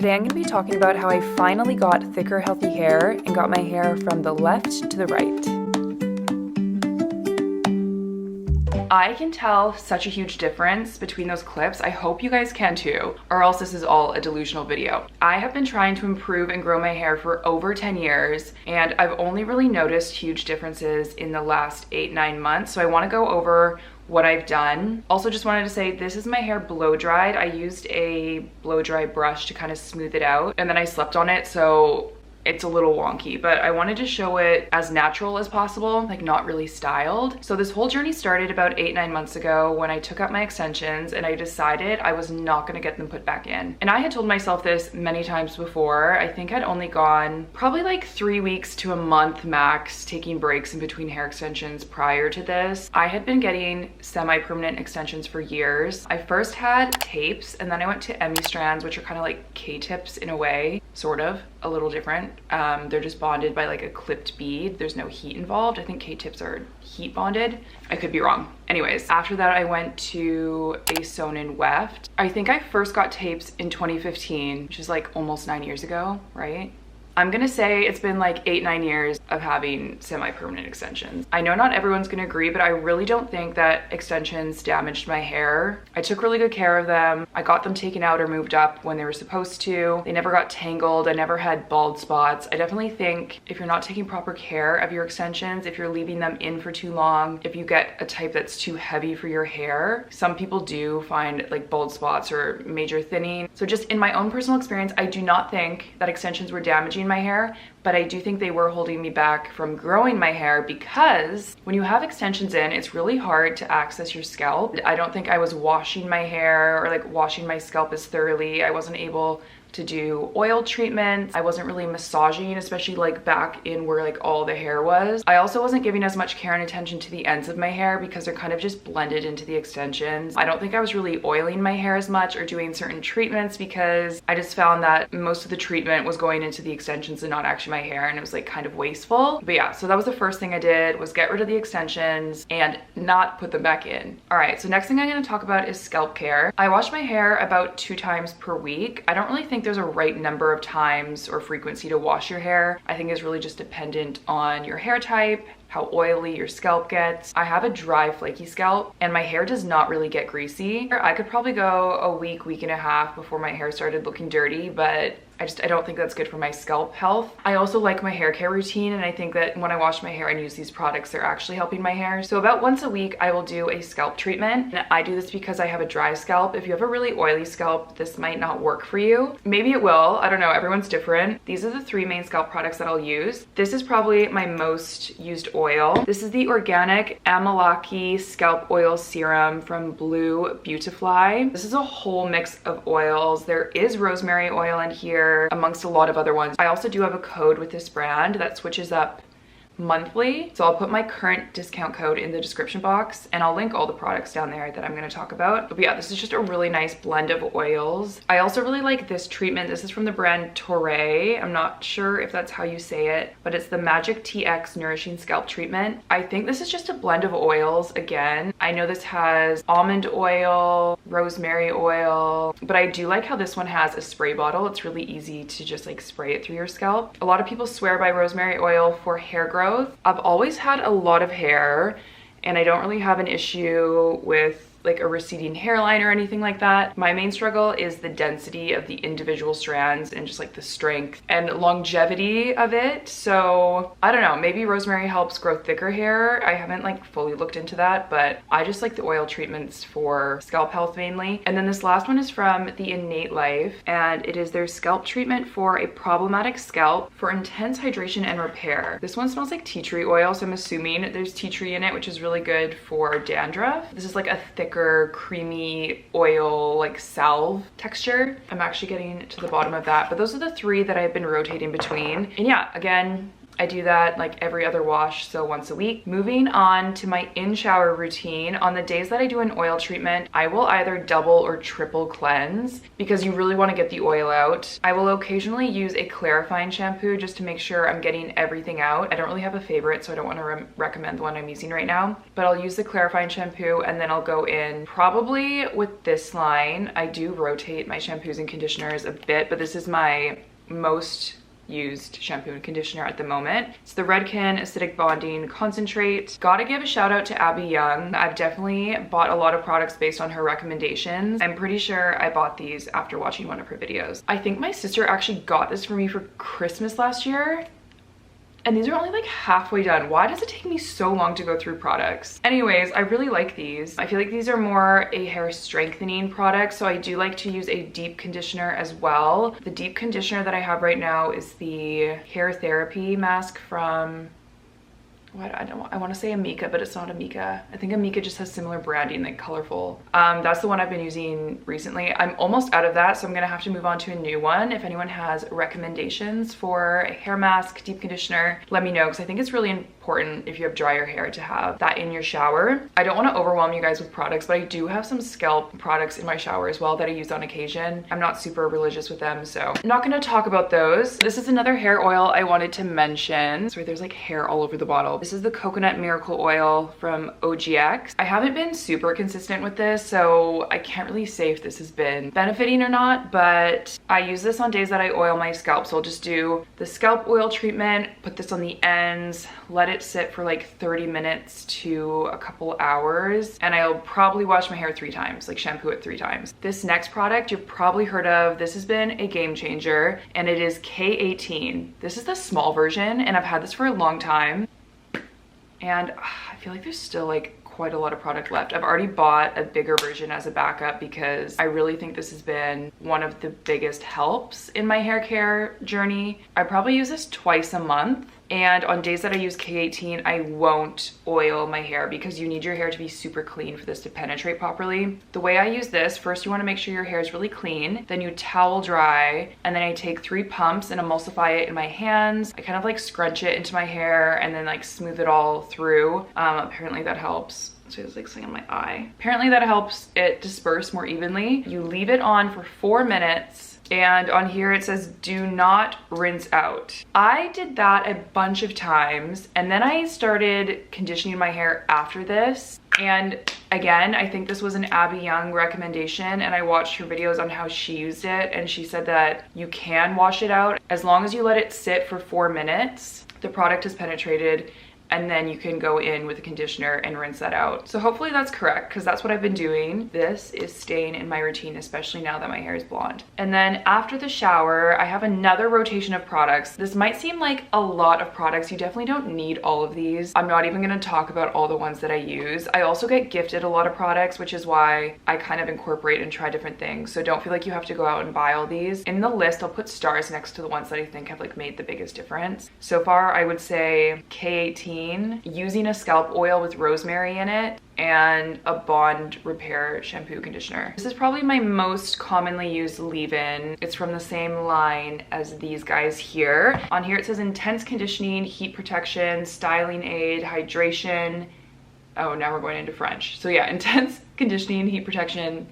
Today I'm going to be talking about how I finally got thicker, healthy hair and got my hair from the left to the right. I can tell such a huge difference between those clips. I hope you guys can too, or else this is all a delusional video. I have been trying to improve and grow my hair for over 10 years, and I've only really noticed huge differences in the last 8-9 months. So I want to go over what I've done. Also just wanted to say this is my hair blow dried. I used a blow dry brush to kind of smooth it out, and then I slept on it, so it's a little wonky, but I wanted to show it as natural as possible, like not really styled. So this whole journey started about 8-9 months ago when I took out my extensions and I decided I was not gonna get them put back in. And I had told myself this many times before. I think I'd only gone probably like 3 weeks to a month max taking breaks in between hair extensions prior to this. I had been getting semi-permanent extensions for years. I first had tapes and then I went to Emmy strands, which are kind of like K-tips in a way, sort of, a little different. They're just bonded by like a clipped bead. There's no heat involved. I think K-tips are heat bonded. I could be wrong. Anyways, after that I went to a sewn-in weft. I think I first got tapes in 2015, which is like almost 9 years ago, right? I'm gonna say it's been like 8-9 years of having semi-permanent extensions. I know not everyone's gonna agree, but I really don't think that extensions damaged my hair. I took really good care of them. I got them taken out or moved up when they were supposed to. They never got tangled. I never had bald spots. I definitely think if you're not taking proper care of your extensions, if you're leaving them in for too long, if you get a type that's too heavy for your hair, some people do find like bald spots or major thinning. So just in my own personal experience, I do not think that extensions were damaging my hair, but I do think they were holding me back from growing my hair, because when you have extensions in, it's really hard to access your scalp. I don't think I was washing my hair or like washing my scalp as thoroughly. I wasn't able to do oil treatments. I wasn't really massaging, especially like back in where like all the hair was. I also wasn't giving as much care and attention to the ends of my hair because they're kind of just blended into the extensions. I don't think I was really oiling my hair as much or doing certain treatments because I just found that most of the treatment was going into the extensions and not actually my hair, and it was like kind of wasteful. But yeah, so that was the first thing I did, was get rid of the extensions and not put them back in. All right, so next thing I'm gonna talk about is scalp care. I wash my hair about 2 times per week. I don't really think there's a right number of times or frequency to wash your hair. I think it's really just dependent on your hair type, how oily your scalp gets. I have a dry, flaky scalp and my hair does not really get greasy. I could probably go a week and a half before my hair started looking dirty, but I don't think that's good for my scalp health. I also like my hair care routine, and I think that when I wash my hair and use these products, they're actually helping my hair. So about once a week, I will do a scalp treatment. And I do this because I have a dry scalp. If you have a really oily scalp, this might not work for you. Maybe it will, I don't know, everyone's different. These are the 3 main scalp products that I'll use. This is probably my most used oil. This is the organic Amalaki scalp oil serum from Blue Beautifly. This is a whole mix of oils. There is rosemary oil in here, amongst a lot of other ones. I also do have a code with this brand that switches up monthly, so I'll put my current discount code in the description box, and I'll link all the products down there that I'm going to talk about. But yeah, this is just a really nice blend of oils. I also really like this treatment. This is from the brand Torre. I'm not sure if that's how you say it, but it's the Magic TX Nourishing Scalp Treatment. I think this is just a blend of oils. Again, I know this has almond oil, rosemary oil, but I do like how this one has a spray bottle. It's really easy to just like spray it through your scalp. A lot of people swear by rosemary oil for hair growth. I've always had a lot of hair and I don't really have an issue with like a receding hairline or anything like that. My main struggle is the density of the individual strands and just like the strength and longevity of it. So I don't know, maybe rosemary helps grow thicker hair. I haven't like fully looked into that, but I just like the oil treatments for scalp health mainly. And then this last one is from the Innate Life, and it is their scalp treatment for a problematic scalp for intense hydration and repair. This one smells like tea tree oil, so I'm assuming there's tea tree in it, which is really good for dandruff. This is like a thick creamy oil like salve texture. I'm actually getting to the bottom of that, but those are the 3 that I've been rotating between. And yeah, again, I do that like every other wash, so once a week. Moving on to my in-shower routine. On the days that I do an oil treatment, I will either double or triple cleanse because you really want to get the oil out. I will occasionally use a clarifying shampoo just to make sure I'm getting everything out. I don't really have a favorite, so I don't want to recommend the one I'm using right now, but I'll use the clarifying shampoo and then I'll go in probably with this line. I do rotate my shampoos and conditioners a bit, but this is my most used shampoo and conditioner at the moment. It's the Redken Acidic Bonding Concentrate. Gotta give a shout out to Abby Young. I've definitely bought a lot of products based on her recommendations. I'm pretty sure I bought these after watching one of her videos. I think my sister actually got this for me for Christmas last year. And these are only like halfway done. Why does it take me so long to go through products? Anyways, I really like these. I feel like these are more a hair strengthening product, so I do like to use a deep conditioner as well. The deep conditioner that I have right now is the Hair Therapy mask from, I want to say Amika, but it's not Amika. I think Amika just has similar branding, like colorful. That's the one I've been using recently. I'm almost out of that, so I'm gonna have to move on to a new one. If anyone has recommendations for a hair mask, deep conditioner, let me know, because I think it's really important if you have drier hair to have that in your shower. I don't want to overwhelm you guys with products, but I do have some scalp products in my shower as well that I use on occasion. I'm not super religious with them, so I'm not gonna talk about those. This is another hair oil I wanted to mention. Sorry, there's like hair all over the bottle. This is the Coconut Miracle Oil from OGX. I haven't been super consistent with this, so I can't really say if this has been benefiting or not, but I use this on days that I oil my scalp. So I'll just do the scalp oil treatment, put this on the ends, let it sit for like 30 minutes to a couple hours, and I'll probably wash my hair 3 times, like shampoo it 3 times. This next product you've probably heard of. This has been a game changer, and it is K18. This is the small version, and I've had this for a long time. And I feel like there's still like quite a lot of product left. I've already bought a bigger version as a backup because I really think this has been one of the biggest helps in my hair care journey. I probably use this twice a month. And on days that I use K18, I won't oil my hair because you need your hair to be super clean for this to penetrate properly. The way I use this, first you want to make sure your hair is really clean, then you towel dry, and then I take 3 pumps and emulsify it in my hands. I kind of like scrunch it into my hair and then like smooth it all through. Apparently that helps. So it's like something on my eye. Apparently that helps it disperse more evenly. You leave it on for 4 minutes. And on here it says, do not rinse out. I did that a bunch of times, and then I started conditioning my hair after this. And again, I think this was an Abby Young recommendation, and I watched her videos on how she used it, and she said that you can wash it out as long as you let it sit for 4 minutes. The product has penetrated, and then you can go in with a conditioner and rinse that out. So hopefully that's correct, because that's what I've been doing. This is staying in my routine, especially now that my hair is blonde. And then after the shower, I have another rotation of products. This might seem like a lot of products. You definitely don't need all of these. I'm not even gonna talk about all the ones that I use. I also get gifted a lot of products, which is why I kind of incorporate and try different things. So don't feel like you have to go out and buy all these. In the list, I'll put stars next to the ones that I think have like made the biggest difference. So far, I would say K18, using a scalp oil with rosemary in it, and a Bond Repair shampoo conditioner. This is probably my most commonly used leave-in. It's from the same line as these guys here. On here it says intense conditioning, heat protection, styling aid, hydration. Oh, now we're going into French. So yeah, intense conditioning, heat protection,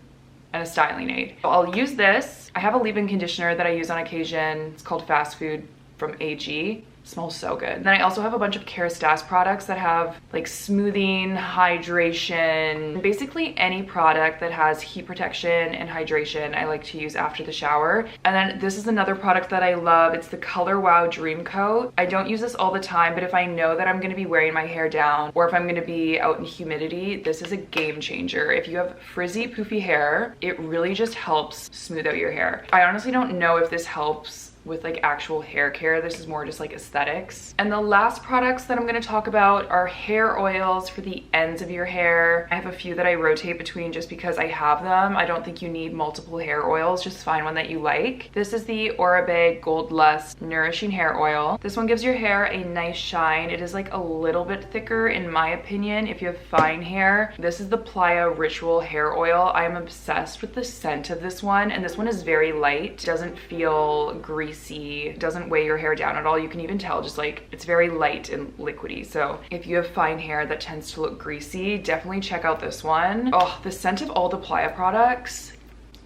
and a styling aid. I'll use this. I have a leave-in conditioner that I use on occasion. It's called Fast Food from AG. Smells so good. Then I also have a bunch of Kerastase products that have like smoothing, hydration, basically any product that has heat protection and hydration I like to use after the shower. And then this is another product that I love. It's the Color Wow Dream Coat. I don't use this all the time, but if I know that I'm gonna be wearing my hair down or if I'm gonna be out in humidity, this is a game changer. If you have frizzy, poofy hair, it really just helps smooth out your hair. I honestly don't know if this helps with like actual hair care. This is more just like aesthetics. And the last products that I'm going to talk about are hair oils for the ends of your hair. I have a few that I rotate between just because I have them. I don't think you need multiple hair oils, just find one that you like. This is the Oribe Gold Lust Nourishing Hair Oil. This one gives your hair a nice shine. It is like a little bit thicker in my opinion if you have fine hair. This is the Playa Ritual Hair Oil. I am obsessed with the scent of this one, and this one is very light. It doesn't feel greasy greasy, doesn't weigh your hair down at all. You can even tell just like it's very light and liquidy. So if you have fine hair that tends to look greasy, definitely check out this one. Oh, the scent of all the Playa products,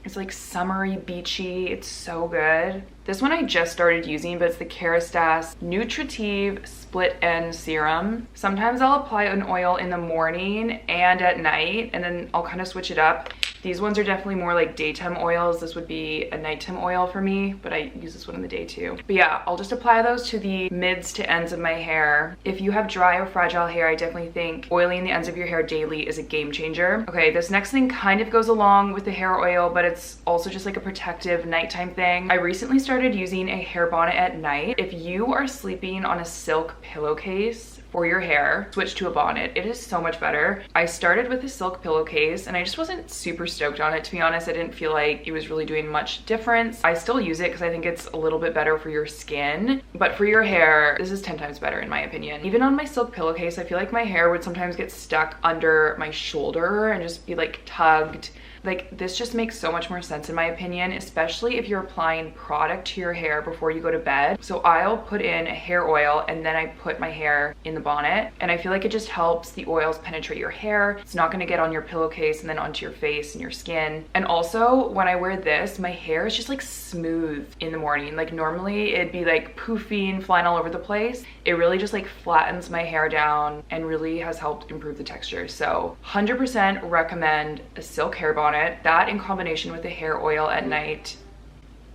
it's like summery, beachy. It's so good. This one I just started using, but it's the Kerastase Nutritive Split End Serum. Sometimes I'll apply an oil in the morning and at night, and then I'll kind of switch it up. These ones are definitely more like daytime oils. This would be a nighttime oil for me, but I use this one in the day too. But yeah, I'll just apply those to the mids to ends of my hair. If you have dry or fragile hair, I definitely think oiling the ends of your hair daily is a game changer. Okay, this next thing kind of goes along with the hair oil, but it's also just like a protective nighttime thing. I recently started using a hair bonnet at night. If you are sleeping on a silk pillowcase for your hair, switch to a bonnet. It is so much better. I started with a silk pillowcase and I just wasn't super stoked on it, to be honest. I didn't feel like it was really doing much difference. I still use it because I think it's a little bit better for your skin, but for your hair, this is 10 times better in my opinion. Even on my silk pillowcase, I feel like my hair would sometimes get stuck under my shoulder and just be like tugged. Like this just makes so much more sense in my opinion, especially if you're applying product to your hair before you go to bed. So I'll put in a hair oil and then I put my hair in the bonnet, and I feel like it just helps the oils penetrate your hair. It's not gonna get on your pillowcase and then onto your face and your skin. And also when I wear this, my hair is just like smooth in the morning. Like normally it'd be like poofing, flying all over the place. It really just like flattens my hair down and really has helped improve the texture. So 100% recommend a silk hair bonnet. That in combination with the hair oil at night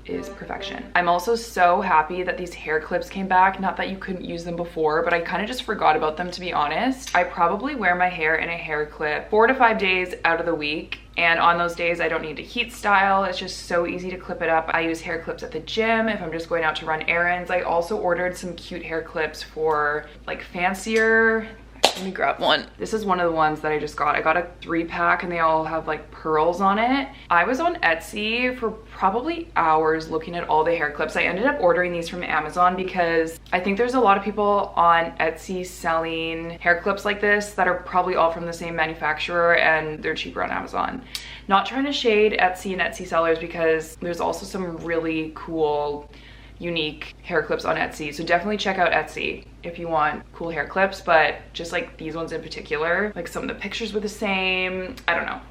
is perfection. I'm also so happy that these hair clips came back. Not that you couldn't use them before, but I kind of just forgot about them, to be honest. I probably wear my hair in a hair clip 4 to 5 days out of the week. And on those days, I don't need to heat style. It's just so easy to clip it up. I use hair clips at the gym if I'm just going out to run errands. I also ordered some cute hair clips for like fancier. Let me grab one. This is one of the ones that I just got. I got a 3-pack and they all have like pearls on it. I was on Etsy for probably hours looking at all the hair clips. I ended up ordering these from Amazon because I think there's a lot of people on Etsy selling hair clips like this that are probably all from the same manufacturer and they're cheaper on Amazon. Not trying to shade Etsy and Etsy sellers because there's also some really cool, unique hair clips on Etsy. So definitely check out Etsy if you want cool hair clips, but just like these ones in particular, like some of the pictures were the same. I don't know.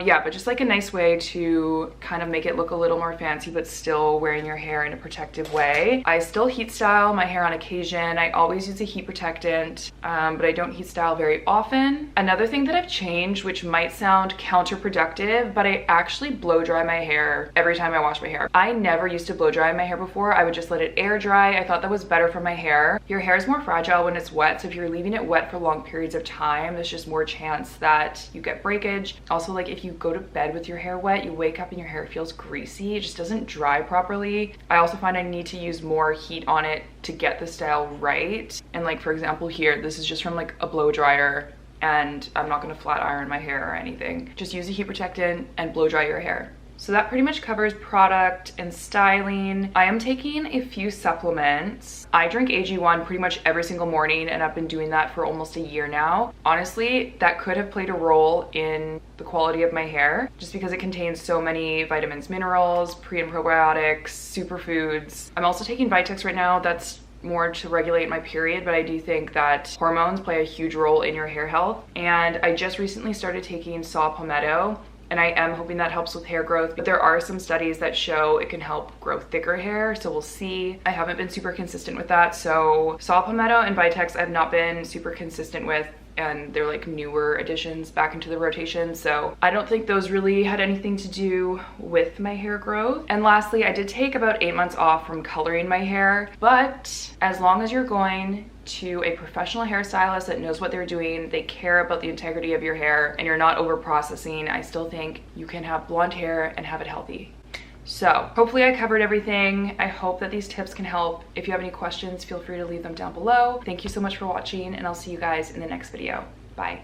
Yeah, but just like a nice way to kind of make it look a little more fancy, but still wearing your hair in a protective way. I still heat style my hair on occasion. I always use a heat protectant, but I don't heat style very often. Another thing that I've changed, which might sound counterproductive, but I actually blow dry my hair every time I wash my hair. I never used to blow dry my hair before. I would just let it air dry. I thought that was better for my hair. Your hair is more fragile when it's wet, so if you're leaving it wet for long periods of time, there's just more chance that you get breakage. Also, like if you go to bed with your hair wet, you wake up and your hair feels greasy. It just doesn't dry properly. I also find I need to use more heat on it to get the style right. And like for example here, this is just from like a blow dryer and I'm not gonna flat iron my hair or anything. Just use a heat protectant and blow dry your hair. So that pretty much covers product and styling. I am taking a few supplements. I drink AG1 pretty much every single morning and I've been doing that for almost a year now. Honestly, that could have played a role in the quality of my hair just because it contains so many vitamins, minerals, pre and probiotics, superfoods. I'm also taking Vitex right now. That's more to regulate my period, but I do think that hormones play a huge role in your hair health. And I just recently started taking saw palmetto, and I am hoping that helps with hair growth, but there are some studies that show it can help grow thicker hair, so we'll see. I haven't been super consistent with that, so saw palmetto and Vitex I've not been super consistent with, and they're like newer additions back into the rotation, so I don't think those really had anything to do with my hair growth. And lastly, I did take about 8 months off from coloring my hair, but as long as you're going to a professional hairstylist that knows what they're doing, they care about the integrity of your hair, and you're not over processing, I still think you can have blonde hair and have it healthy. So hopefully I covered everything. I hope that these tips can help. If you have any questions, feel free to leave them down below. Thank you so much for watching, and I'll see you guys in the next video. Bye.